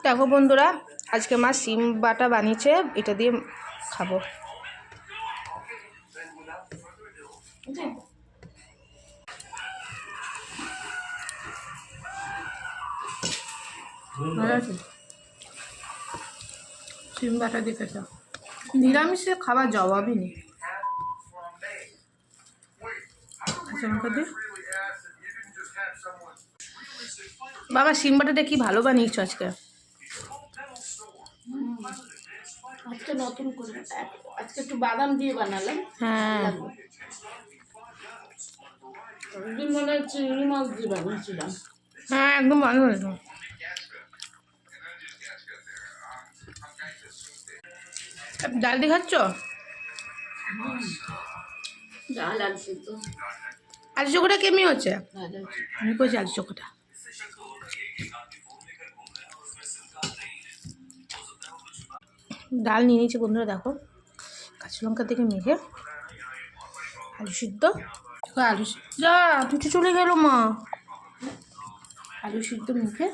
দেখো বন্ধুরা, আজকে মা সিম বাটা বানিয়েছে, এটা দিয়ে খাবো। সিম বাটা দিয়ে খেতে নিরামিষে খাবার জবাবই নেই। বাবা সিম বাটাটা কি ভালো বানিয়েছো আজকে। আজকে নতুন করে আজকে একটু বাদাম দিয়ে বানালাম। হ্যাঁ, একদিন মনে হয় চিংড়ি মাছ দিয়ে বানিয়েছিলাম। হ্যাঁ একদম ভালো হয়েছে। ডাল দিয়ে খাচ্ছ? ডাল আলু সিদ্ধ। আলু চোখাটা কেমনি হচ্ছে? আমি করছি আলু চোখাটা। ডাল নিয়ে নিয়েছি বন্ধুরা, দেখো কাঁচা লঙ্কা থেকে মেখে আলু সিদ্ধ। আলু যা দুটো চলে গেল মা। আলু সিদ্ধ মেখে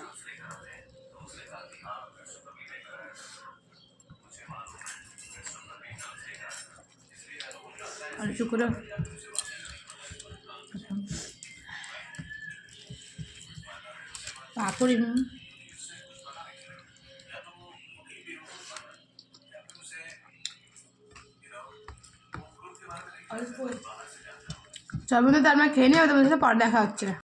আলু চোখা পাপড়ি চল বন্ধু, তার মানে খেয়ে নিয়ে তোমাদের সাথে পরে দেখা হচ্ছে।